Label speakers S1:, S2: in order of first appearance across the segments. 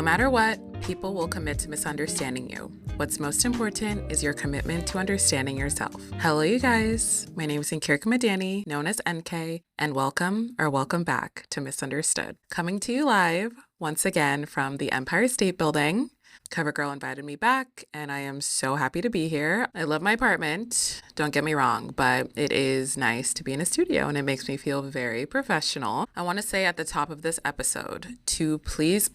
S1: matter what, people will commit to misunderstanding you. What's most important is your commitment to understanding yourself. Hello, you guys. My name is Nkirka Madani, known as NK, and welcome back to Misunderstood. Coming to you live once again from the Empire State Building. CoverGirl invited me back, and I am so happy to be here. I love my apartment, don't get me wrong, but it is nice to be in a studio, and it makes me feel very professional. I want to say at the top of this episode to please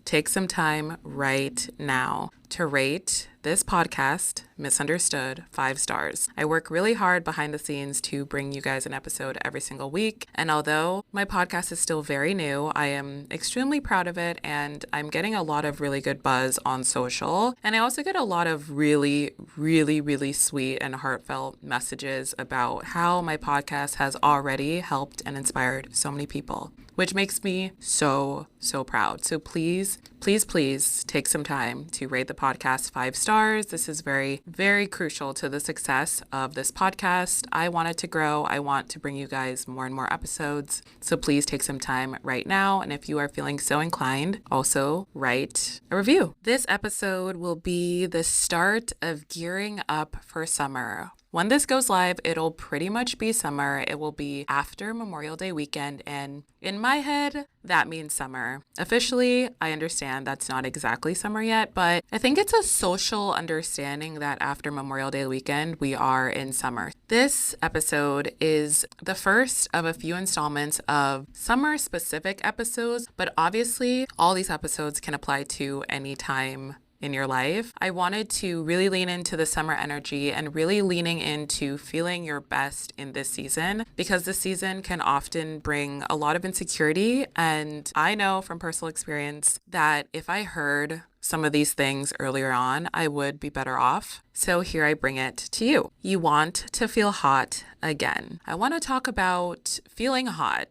S1: take some time right now to rate this podcast, Misunderstood, 5 stars. I work really hard behind the scenes to bring you guys an episode every single week. And although my podcast is still very new, I am extremely proud of it. And I'm getting a lot of really good buzz on social. And I also get a lot of really sweet and heartfelt messages about how my podcast has already helped and inspired so many people, which makes me so proud. So please take some time to rate the podcast 5 stars. This is very crucial to the success of this podcast. I want it to grow. I want to bring you guys more and more episodes. So please take some time right now. And if you are feeling so inclined, also write a review. This episode will be the start of gearing up for summer. When this goes live, it'll pretty much be summer. It will be after Memorial Day weekend. And in my head, that means summer. Officially, I understand that's not exactly summer yet, but I think it's a social understanding that after Memorial Day weekend, we are in summer. This episode is the first of a few installments of summer-specific episodes, but obviously, all these episodes can apply to any time in your life. I wanted to really lean into the summer energy and really leaning into feeling your best in this season, because this season can often bring a lot of insecurity. And I know from personal experience that if I heard some of these things earlier on, I would be better off. So here I bring it to you. You want to feel hot again. I want to talk about feeling hot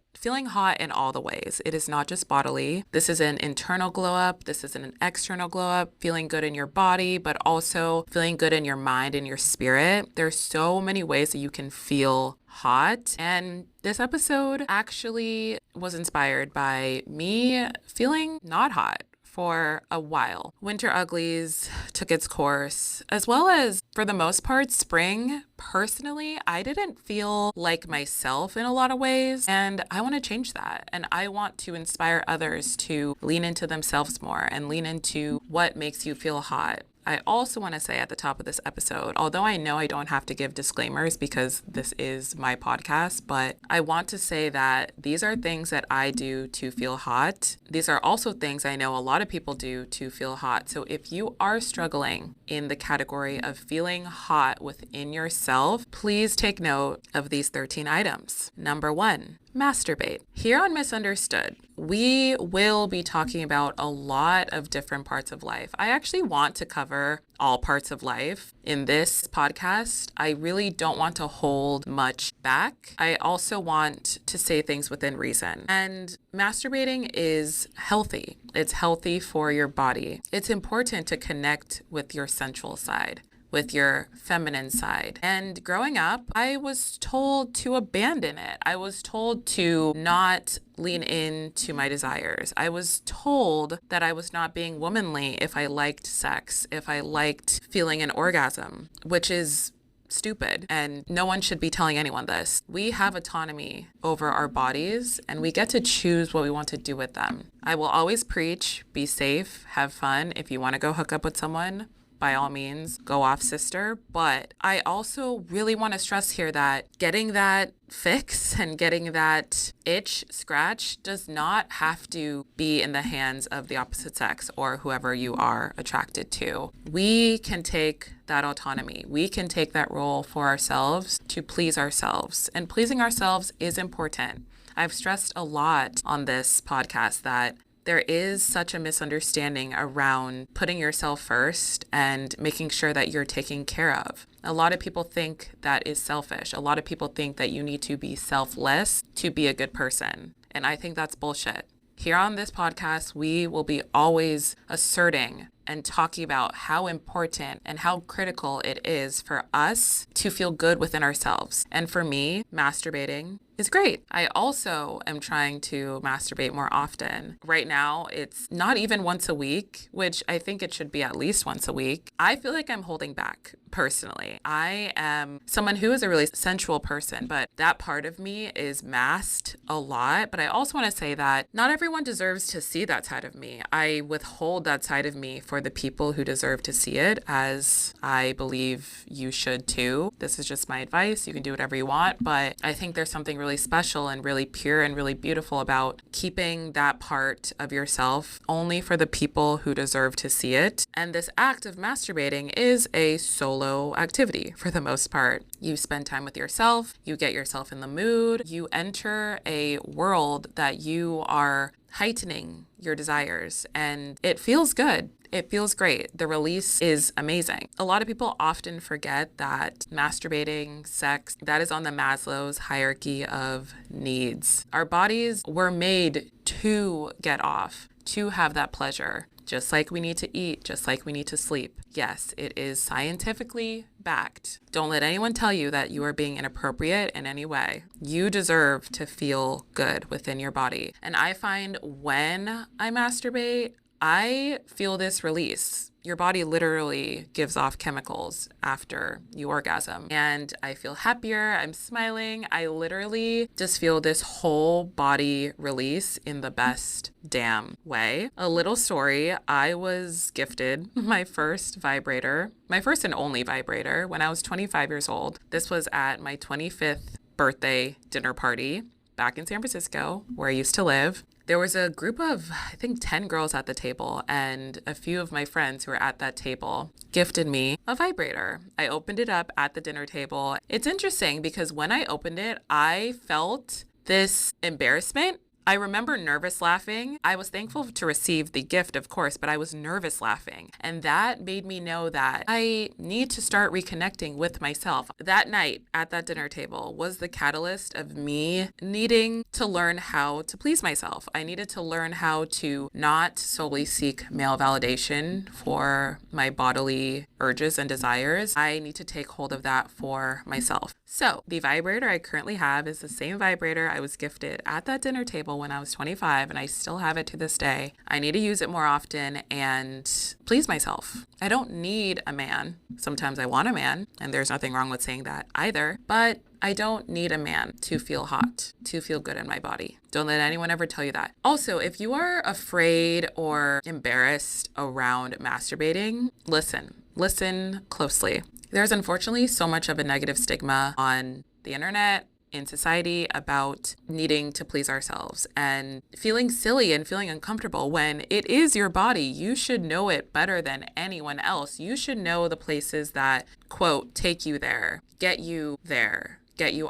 S1: in all the ways. It is not just bodily. This is an internal glow up. This is an external glow up, feeling good in your body, but also feeling good in your mind and your spirit. There's so many ways that you can feel hot. And this episode actually was inspired by me feeling not hot for a while. Winter uglies took its course, as well as, for the most part, spring. Personally, I didn't feel like myself in a lot of ways, and I want to change that. And I want to inspire others to lean into themselves more and lean into what makes you feel hot. I also want to say at the top of this episode, although I know I don't have to give disclaimers because this is my podcast, but I want to say that these are things that I do to feel hot. These are also things I know a lot of people do to feel hot. So if you are struggling in the category of feeling hot within yourself, please take note of these 13 items. Number 1, masturbate. Here on Misunderstood, we will be talking about a lot of different parts of life. I actually want to cover all parts of life in this podcast. I really don't want to hold much back. I also want to say things within reason. And masturbating is healthy. It's healthy for your body. It's important to connect with your sensual side, with your feminine side. And growing up, I was told to abandon it. I was told to not lean into my desires. I was told that I was not being womanly if I liked sex, if I liked feeling an orgasm, which is stupid. And no one should be telling anyone this. We have autonomy over our bodies, and we get to choose what we want to do with them. I will always preach, be safe, have fun. If you want to go hook up with someone, by all means, go off, sister. But I also really want to stress here that getting that fix and getting that itch scratch does not have to be in the hands of the opposite sex or whoever you are attracted to. We can take that autonomy. We can take that role for ourselves to please ourselves. And pleasing ourselves is important. I've stressed a lot on this podcast that there is such a misunderstanding around putting yourself first and making sure that you're taken care of. A lot of people think that is selfish. A lot of people think that you need to be selfless to be a good person. And I think that's bullshit. Here on this podcast, we will be always asserting and talking about how important and how critical it is for us to feel good within ourselves. And for me, masturbating is great. I also am trying to masturbate more often. Right now, it's not even once a week, which I think it should be at least once a week. I feel like I'm holding back personally. I am someone who is a really sensual person, but that part of me is masked a lot. But I also want to say that not everyone deserves to see that side of me. I withhold that side of me for the people who deserve to see it, as I believe you should too. This is just my advice. You can do whatever you want, but I think there's something really special and really pure and really beautiful about keeping that part of yourself only for the people who deserve to see it. And this act of masturbating is a solo activity for the most part. You spend time with yourself, you get yourself in the mood, you enter a world that you are heightening your desires, and it feels good. It feels great. The release is amazing. A lot of people often forget that masturbating, sex, that is on the Maslow's hierarchy of needs. Our bodies were made to get off, to have that pleasure, just like we need to eat, just like we need to sleep. Yes, it is scientifically backed. Don't let anyone tell you that you are being inappropriate in any way. You deserve to feel good within your body. And I find when I masturbate, I feel this release. Your body literally gives off chemicals after you orgasm. And I feel happier. I'm smiling. I literally just feel this whole body release in the best damn way. A little story. I was gifted my first vibrator, my first and only vibrator, when I was 25 years old. This was at my 25th birthday dinner party back in San Francisco, where I used to live. There was a group of, I think, 10 girls at the table, and a few of my friends who were at that table gifted me a vibrator. I opened it up at the dinner table. It's interesting because when I opened it, I felt this embarrassment. I remember nervous laughing. I was thankful to receive the gift, of course, but I was nervous laughing. And that made me know that I need to start reconnecting with myself. That night at that dinner table was the catalyst of me needing to learn how to please myself. I needed to learn how to not solely seek male validation for my bodily urges and desires. I need to take hold of that for myself. So the vibrator I currently have is the same vibrator I was gifted at that dinner table when I was 25, and I still have it to this day. I need to use it more often and please myself. I don't need a man. Sometimes I want a man, and there's nothing wrong with saying that either, but I don't need a man to feel hot, to feel good in my body. Don't let anyone ever tell you that. Also, if you are afraid or embarrassed around masturbating, listen closely. There's unfortunately so much of a negative stigma on the internet, in society, about needing to please ourselves and feeling silly and feeling uncomfortable when it is your body. You should know it better than anyone else. You should know the places that, quote, take you there, get you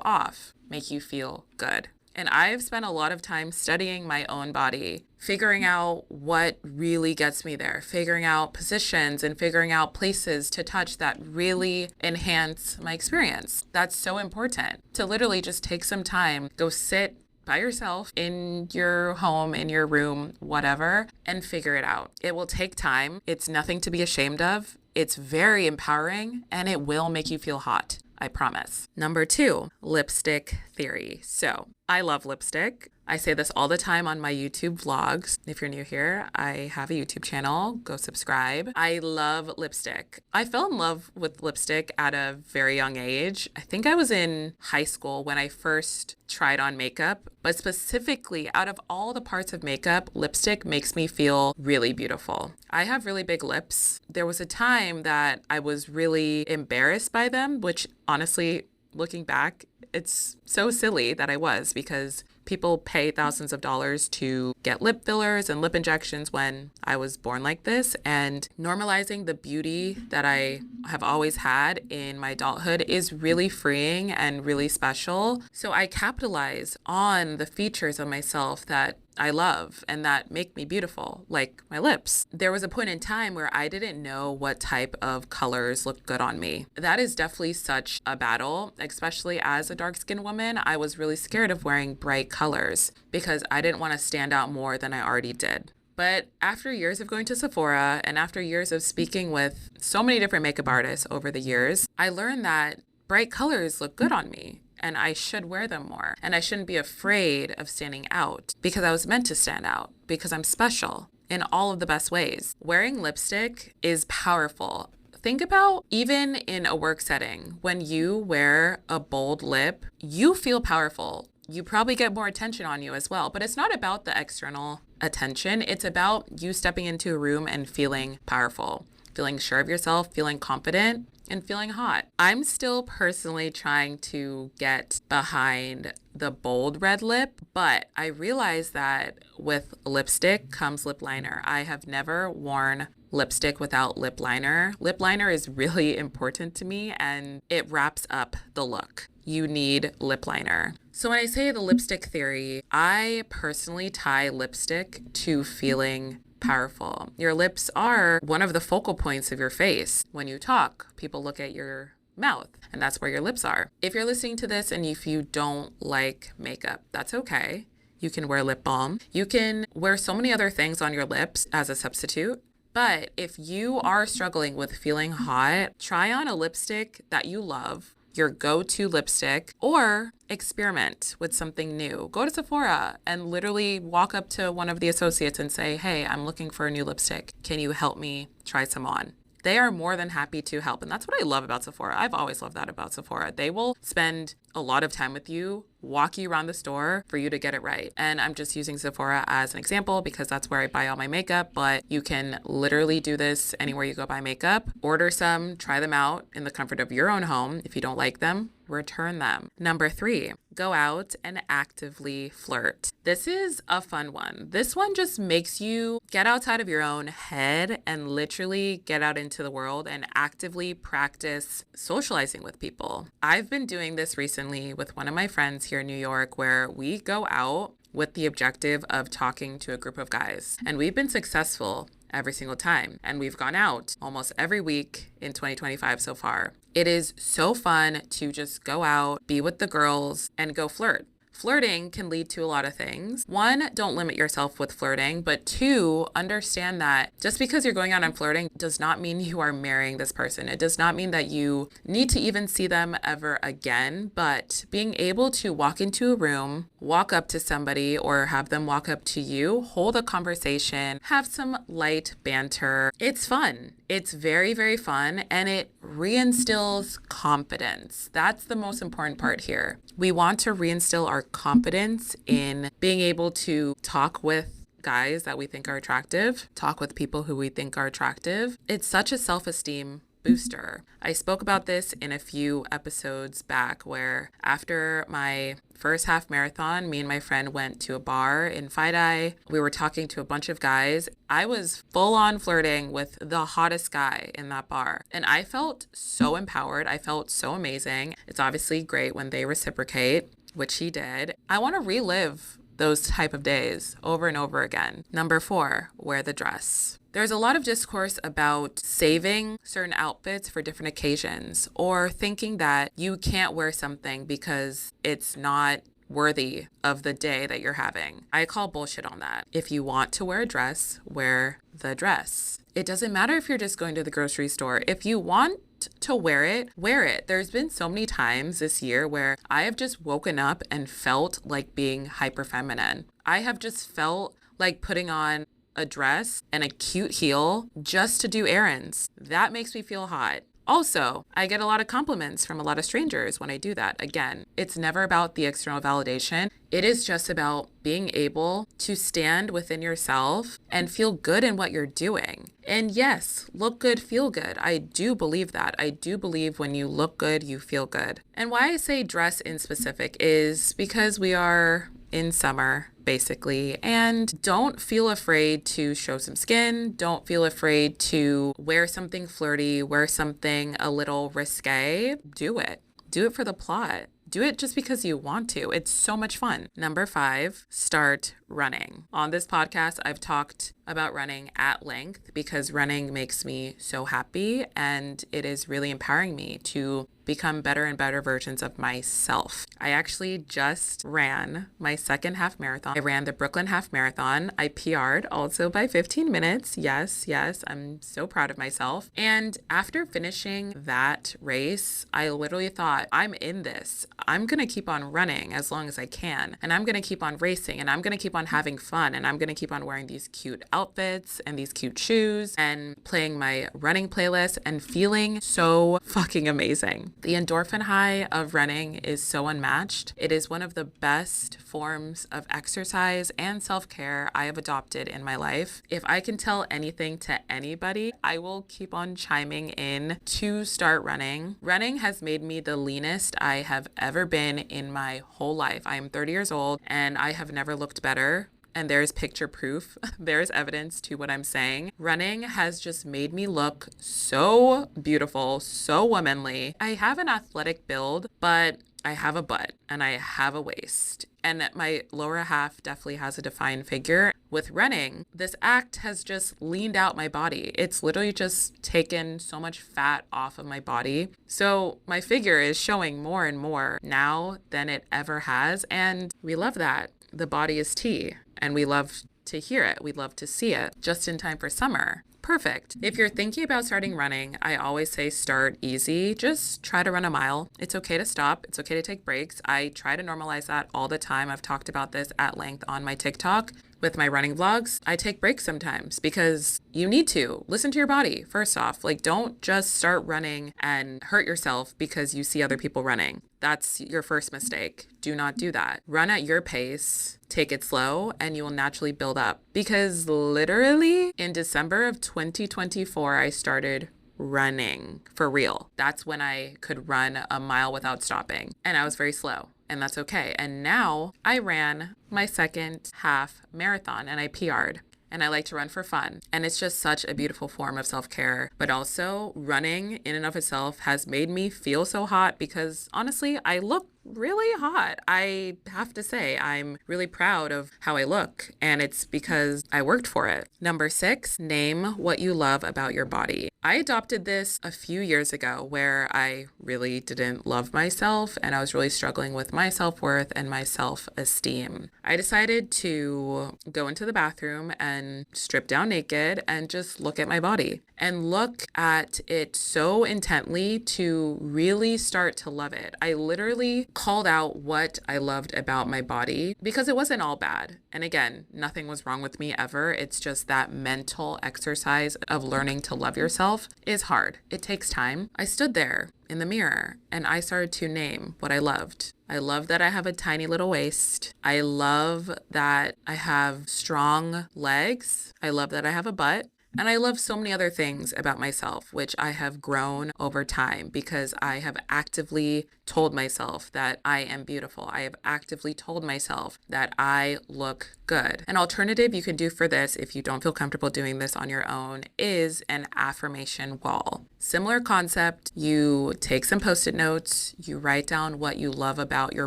S1: off, make you feel good. And I've spent a lot of time studying my own body, figuring out what really gets me there, figuring out positions and figuring out places to touch that really enhance my experience. That's so important, to literally just take some time, go sit by yourself in your home, in your room, whatever, and figure it out. It will take time. It's nothing to be ashamed of. It's very empowering, and it will make you feel hot. I promise. Number 2, lipstick theory. So I love lipstick. I say this all the time on my YouTube vlogs. If you're new here, I have a YouTube channel. Go subscribe. I love lipstick. I fell in love with lipstick at a very young age. I think I was in high school when I first tried on makeup, but specifically out of all the parts of makeup, lipstick makes me feel really beautiful. I have really big lips. There was a time that I was really embarrassed by them, which honestly, looking back, it's so silly that I was, because people pay thousands of dollars to get lip fillers and lip injections when I was born like this. And normalizing the beauty that I have always had in my adulthood is really freeing and really special. So I capitalize on the features of myself that I love and that make me beautiful, like my lips. There was a point in time where I didn't know what type of colors looked good on me. That is definitely such a battle, especially as a dark-skinned woman. I was really scared of wearing bright colors because I didn't want to stand out more than I already did. But after years of going to Sephora and after years of speaking with so many different makeup artists over the years, I learned that bright colors look good on me and I should wear them more. And I shouldn't be afraid of standing out because I was meant to stand out because I'm special in all of the best ways. Wearing lipstick is powerful. Think about even in a work setting, when you wear a bold lip, you feel powerful. You probably get more attention on you as well, but it's not about the external attention. It's about you stepping into a room and feeling powerful, feeling sure of yourself, feeling confident, and feeling hot. I'm still personally trying to get behind the bold red lip, but I realize that with lipstick comes lip liner. I have never worn lipstick without lip liner. Lip liner is really important to me and it wraps up the look. You need lip liner. So when I say the lipstick theory, I personally tie lipstick to feeling powerful. Your lips are one of the focal points of your face. When you talk, people look at your mouth, and that's where your lips are. If you're listening to this and if you don't like makeup, that's okay. You can wear lip balm. You can wear so many other things on your lips as a substitute. But if you are struggling with feeling hot, try on a lipstick that you love, your go-to lipstick, or experiment with something new. Go to Sephora and literally walk up to one of the associates and say, hey, I'm looking for a new lipstick. Can you help me try some on? They are more than happy to help. And that's what I love about Sephora. I've always loved that about Sephora. They will spend a lot of time with you, walk you around the store for you to get it right. And I'm just using Sephora as an example because that's where I buy all my makeup, but you can literally do this anywhere you go buy makeup. Order some, try them out in the comfort of your own home. If you don't like them, return them. Number 3, go out and actively flirt. This is a fun one. This one just makes you get outside of your own head and literally get out into the world and actively practice socializing with people. I've been doing this recently with one of my friends here in New York where we go out with the objective of talking to a group of guys. And we've been successful every single time. And we've gone out almost every week in 2025 so far. It is so fun to just go out, be with the girls, and go flirt. Flirting can lead to a lot of things. 1, don't limit yourself with flirting, but 2, understand that just because you're going out and flirting does not mean you are marrying this person. It does not mean that you need to even see them ever again, but being able to walk into a room, walk up to somebody or have them walk up to you, hold a conversation, have some light banter. It's fun. It's very, very fun, and it reinstills confidence. That's the most important part here. We want to reinstill our confidence in being able to talk with guys that we think are attractive, talk with people who we think are attractive. It's such a self-esteem booster. I spoke about this in a few episodes back where after my first half marathon, me and my friend went to a bar in Fidei. We were talking to a bunch of guys. I was full on flirting with the hottest guy in that bar. And I felt so empowered. I felt so amazing. It's obviously great when they reciprocate, which he did. I want to relive those type of days over and over again. Number 4, wear the dress. There's a lot of discourse about saving certain outfits for different occasions or thinking that you can't wear something because it's not worthy of the day that you're having. I call bullshit on that. If you want to wear a dress, wear the dress. It doesn't matter if you're just going to the grocery store. If you want to wear it, wear it. There's been so many times this year where I have just woken up and felt like being hyper feminine. I have just felt like putting on a dress and a cute heel just to do errands. That makes me feel hot. Also, I get a lot of compliments from a lot of strangers when I do that. Again, it's never about the external validation. It is just about being able to stand within yourself and feel good in what you're doing. And yes, look good, feel good. I do believe that. I do believe when you look good, you feel good. And why I say dress in specific is because we are in summer, basically, and don't feel afraid to show some skin. Don't feel afraid to wear something flirty, wear something a little risque. Do it. Do it for the plot. Do it just because you want to. It's so much fun. Number 5, start running. On this podcast, I've talked about running at length because running makes me so happy and it is really empowering me to become better and better versions of myself. I actually just ran my second half marathon. I ran the Brooklyn Half Marathon. I PR'd also by 15 minutes. Yes, I'm so proud of myself. And after finishing that race, I literally thought, I'm in this. I'm going to keep on running as long as I can. And I'm going to keep on racing and I'm going to keep on having fun. And I'm going to keep on wearing these cute outfits and these cute shoes and playing my running playlist and feeling so fucking amazing. The endorphin high of running is so unmatched. It is one of the best forms of exercise and self-care I have adopted in my life. If I can tell anything to anybody, I will keep on chiming in to start running. Running has made me the leanest I have ever been in my whole life. I am 30 years old and I have never looked better. And there's picture proof. There's evidence to what I'm saying. Running has just made me look so beautiful, so womanly. I have an athletic build, but I have a butt and I have a waist. And my lower half definitely has a defined figure. With running, this act has just leaned out my body. It's literally just taken so much fat off of my body. So my figure is showing more and more now than it ever has. And we love that. The body is tea. And we love to hear it. We love to see it just in time for summer. Perfect. If you're thinking about starting running, I always say start easy. Just try to run a mile. It's okay to stop. It's okay to take breaks. I try to normalize that all the time. I've talked about this at length on my TikTok with my running vlogs. I take breaks sometimes because you need to listen to your body. First off, don't just start running and hurt yourself because you see other people running. That's your first mistake. Do not do that. Run at your pace, take it slow, and you will naturally build up. Because literally in December of 2024, I started running for real. That's when I could run a mile without stopping. And I was very slow. And that's okay. And now I ran my second half marathon and I PR'd. And I like to run for fun. And it's just such a beautiful form of self-care. But also running in and of itself has made me feel so hot because honestly, I look really hot. I have to say, I'm really proud of how I look, and it's because I worked for it. Number 6, name what you love about your body. I adopted this a few years ago where I really didn't love myself and I was really struggling with my self-worth and my self-esteem. I decided to go into the bathroom and strip down naked and just look at my body and look at it so intently to really start to love it. I literally called out what I loved about my body because it wasn't all bad. And again, nothing was wrong with me ever. It's just that mental exercise of learning to love yourself is hard. It takes time. I stood there in the mirror and I started to name what I loved. I love that I have a tiny little waist. I love that I have strong legs. I love that I have a butt. And I love so many other things about myself, which I have grown over time because I have actively told myself that I am beautiful. I have actively told myself that I look good. An alternative you can do for this, if you don't feel comfortable doing this on your own, is an affirmation wall. Similar concept, you take some Post-it notes, you write down what you love about your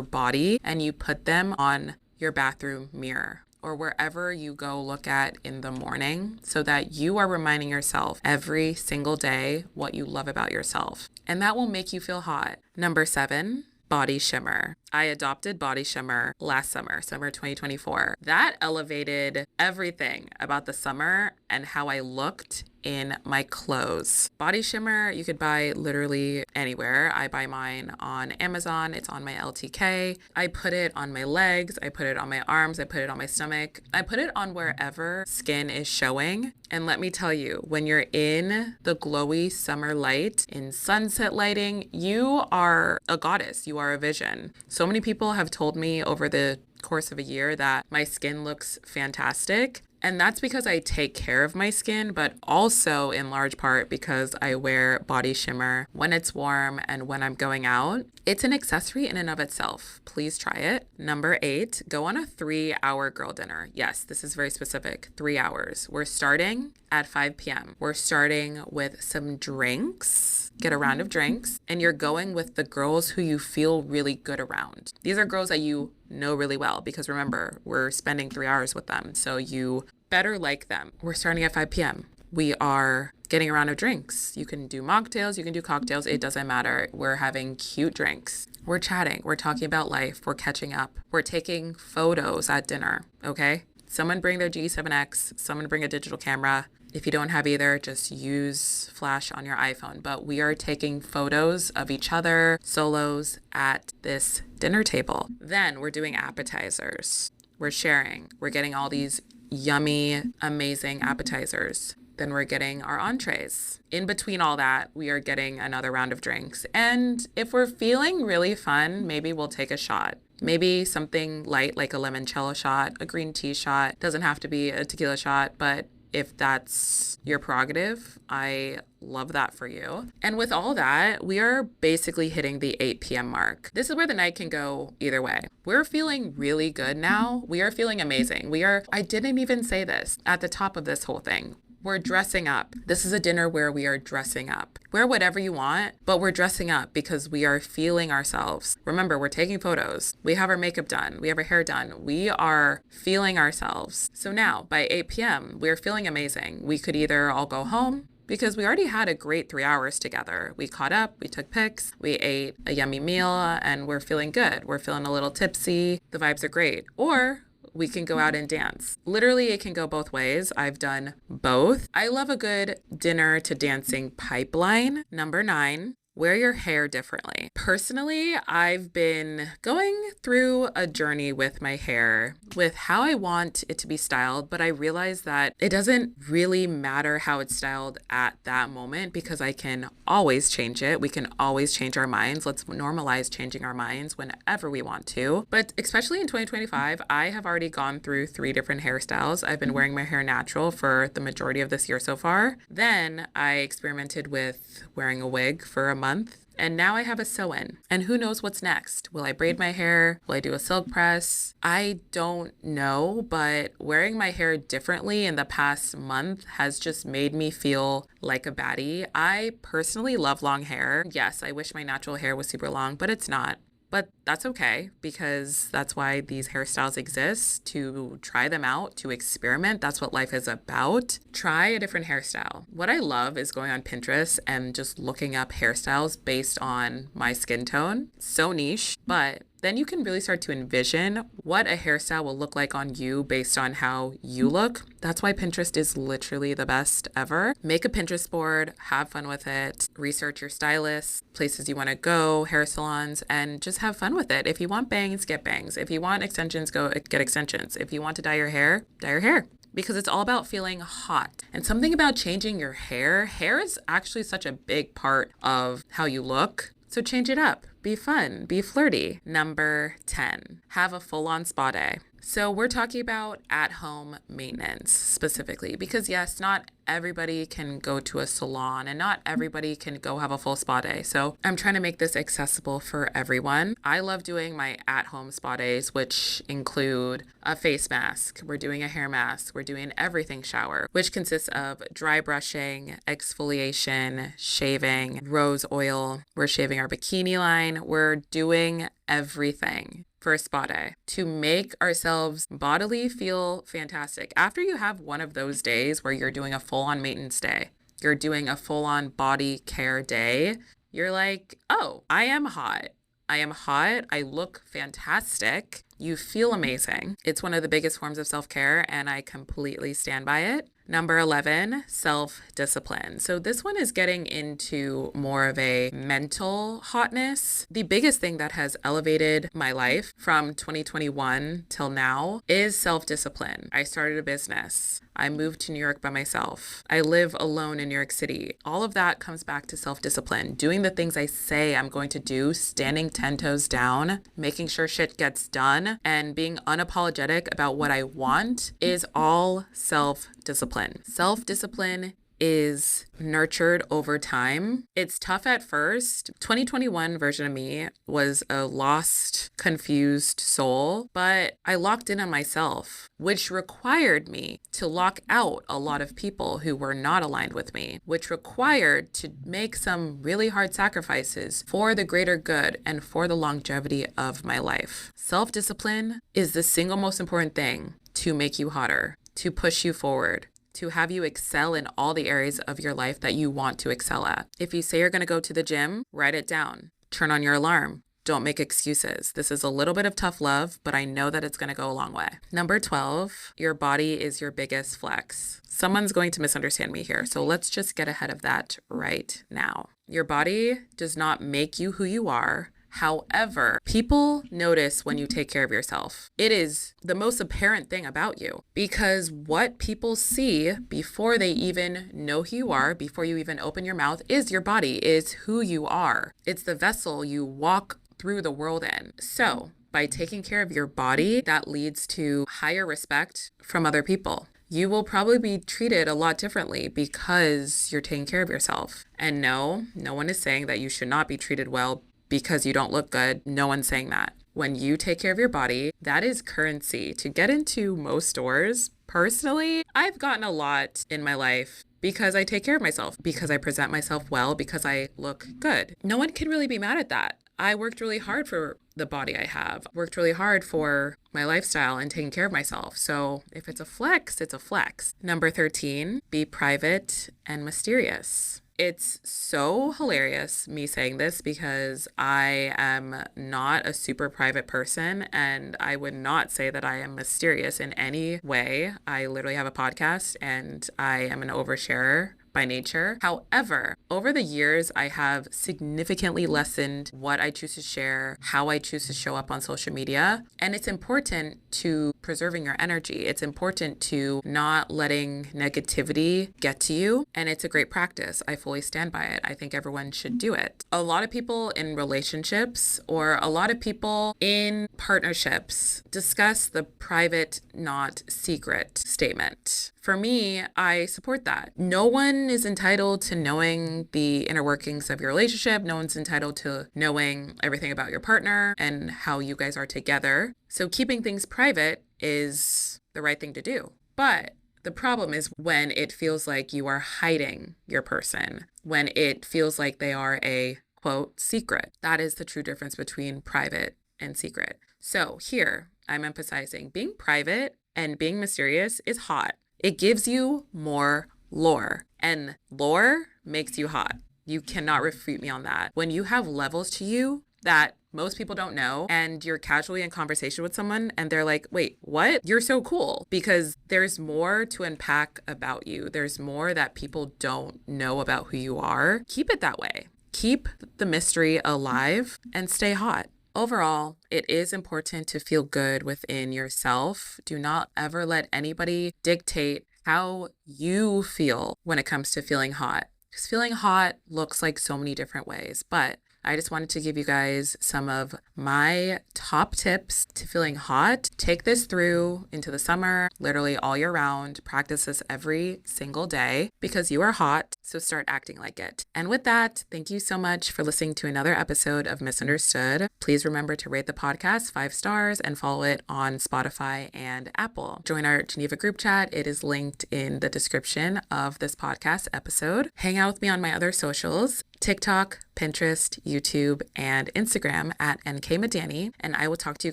S1: body, and you put them on your bathroom mirror or wherever you go look at in the morning so that you are reminding yourself every single day what you love about yourself. And that will make you feel hot. Number 7, body shimmer. I adopted body shimmer last summer, summer 2024. That elevated everything about the summer and how I looked in my clothes. Body shimmer, you could buy literally anywhere. I buy mine on Amazon. It's on my LTK. I put it on my legs. I put it on my arms. I put it on my stomach. I put it on wherever skin is showing. And let me tell you, when you're in the glowy summer light, in sunset lighting, you are a goddess. You are a vision. So many people have told me over the course of a year that my skin looks fantastic. And that's because I take care of my skin, but also in large part because I wear body shimmer when it's warm and when I'm going out. It's an accessory in and of itself. Please try it. Number 8, go on a 3-hour girl dinner. Yes, this is very specific. 3 hours. We're starting at 5 p.m. We're starting with some drinks. get a round of drinks, and you're going with the girls who you feel really good around. These are girls that you know really well because remember, we're spending 3 hours with them. So you better like them. We're starting at 5 p.m. We are getting a round of drinks. You can do mocktails, you can do cocktails. It doesn't matter. We're having cute drinks. We're chatting. We're talking about life. We're catching up. We're taking photos at dinner. Okay. Someone bring their G7X. Someone bring a digital camera. If you don't have either, just use flash on your iPhone. But we are taking photos of each other, solos, at this dinner table. Then we're doing appetizers. We're sharing. We're getting all these yummy, amazing appetizers. Then we're getting our entrees. In between all that, we are getting another round of drinks. And if we're feeling really fun, maybe we'll take a shot. Maybe something light like a limoncello shot, a green tea shot. Doesn't have to be a tequila shot, but if that's your prerogative, I love that for you. And with all that, we are basically hitting the 8 p.m. mark. This is where the night can go either way. We're feeling really good now. We are feeling amazing. I didn't even say this at the top of this whole thing. We're dressing up. This is a dinner where we are dressing up. Wear whatever you want, but we're dressing up because we are feeling ourselves. Remember, we're taking photos. We have our makeup done. We have our hair done. We are feeling ourselves. So now by 8 p.m., we're feeling amazing. We could either all go home because we already had a great 3 hours together. We caught up, we took pics, we ate a yummy meal, and we're feeling good. We're feeling a little tipsy. The vibes are great. Or we can go out and dance. Literally, it can go both ways. I've done both. I love a good dinner to dancing pipeline. Number 9, wear your hair differently. Personally, I've been going through a journey with my hair, with how I want it to be styled, but I realized that it doesn't really matter how it's styled at that moment because I can always change it. We can always change our minds. Let's normalize changing our minds whenever we want to. But especially in 2025, I have already gone through 3 different hairstyles. I've been wearing my hair natural for the majority of this year so far. Then I experimented with wearing a wig for a month. And now I have a sew-in. And who knows what's next? Will I braid my hair? Will I do a silk press? I don't know, but wearing my hair differently in the past month has just made me feel like a baddie. I personally love long hair. Yes, I wish my natural hair was super long, but it's not. But that's okay because that's why these hairstyles exist, to try them out, to experiment. That's what life is about. Try a different hairstyle. What I love is going on Pinterest and just looking up hairstyles based on my skin tone. So niche, but then you can really start to envision what a hairstyle will look like on you based on how you look. That's why Pinterest is literally the best ever. Make a Pinterest board, have fun with it, research your stylists, places you want to go, hair salons, and just have fun with it. If you want bangs, get bangs. If you want extensions, go get extensions. If you want to dye your hair, dye your hair. Because it's all about feeling hot. And something about changing your hair. Hair is actually such a big part of how you look. So change it up. Be fun. Be flirty. Number 10, have a full-on spa day. So we're talking about at-home maintenance specifically because yes, not everybody can go to a salon and not everybody can go have a full spa day. So I'm trying to make this accessible for everyone. I love doing my at-home spa days, which include a face mask. We're doing a hair mask. We're doing an everything shower, which consists of dry brushing, exfoliation, shaving, rose oil. We're shaving our bikini line. We're doing everything for a spa day to make ourselves bodily feel fantastic. After you have one of those days where you're doing a full-on maintenance day, you're doing a full-on body care day, you're like, oh, I am hot. I am hot. I look fantastic. You feel amazing. It's one of the biggest forms of self-care, and I completely stand by it. Number 11, self-discipline. So this one is getting into more of a mental hotness. The biggest thing that has elevated my life from 2021 till now is self-discipline. I started a business. I moved to New York by myself. I live alone in New York City. All of that comes back to self-discipline, doing the things I say I'm going to do, standing 10 toes down, making sure shit gets done, and being unapologetic about what I want is all self-discipline. Self-discipline is nurtured over time. It's tough at first. 2021 version of me was a lost, confused soul, but I locked in on myself, which required me to lock out a lot of people who were not aligned with me, which required to make some really hard sacrifices for the greater good and for the longevity of my life. Self-discipline is the single most important thing to make you hotter, to push you forward, to have you excel in all the areas of your life that you want to excel at. If you say you're going to go to the gym, write it down. Turn on your alarm. Don't make excuses. This is a little bit of tough love, but I know that it's going to go a long way. Number 12, your body is your biggest flex. Someone's going to misunderstand me here, so let's just get ahead of that right now. Your body does not make you who you are. However, people notice when you take care of yourself. It is the most apparent thing about you because what people see before they even know who you are, before you even open your mouth, is your body, is who you are. It's the vessel you walk through the world in. So by taking care of your body, that leads to higher respect from other people. You will probably be treated a lot differently because you're taking care of yourself. And no one is saying that you should not be treated well because you don't look good. No one's saying that. When you take care of your body, that is currency. To get into most stores, personally, I've gotten a lot in my life because I take care of myself, because I present myself well, because I look good. No one can really be mad at that. I worked really hard for the body I have, worked really hard for my lifestyle and taking care of myself. So if it's a flex, it's a flex. Number 13, be private and mysterious. It's so hilarious me saying this because I am not a super private person and I would not say that I am mysterious in any way. I literally have a podcast and I am an oversharer by nature. However, over the years, I have significantly lessened what I choose to share, how I choose to show up on social media. And it's important to preserving your energy. It's important to not letting negativity get to you. And it's a great practice. I fully stand by it. I think everyone should do it. A lot of people in relationships or a lot of people in partnerships discuss the private, not secret statement. For me, I support that. No one is entitled to knowing the inner workings of your relationship. No one's entitled to knowing everything about your partner and how you guys are together. So keeping things private is the right thing to do. But the problem is when it feels like you are hiding your person, when it feels like they are a, quote, secret. That is the true difference between private and secret. So here, I'm emphasizing being private and being mysterious is hot. It gives you more lore, and lore makes you hot. You cannot refute me on that. When you have levels to you that most people don't know, and you're casually in conversation with someone and they're like, wait, what? You're so cool, because there's more to unpack about you. There's more that people don't know about who you are. Keep it that way. Keep the mystery alive and stay hot. Overall, it is important to feel good within yourself. Do not ever let anybody dictate how you feel when it comes to feeling hot. Because feeling hot looks like so many different ways, but I just wanted to give you guys some of my top tips to feeling hot. Take this through into the summer, literally all year round. Practice this every single day because you are hot, so start acting like it. And with that, thank you so much for listening to another episode of Misunderstood. Please remember to rate the podcast 5 stars and follow it on Spotify and Apple. Join our Geneva group chat. It is linked in the description of this podcast episode. Hang out with me on my other socials, TikTok, Pinterest, YouTube, and Instagram at nkmadani, and I will talk to you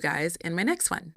S1: guys in my next one.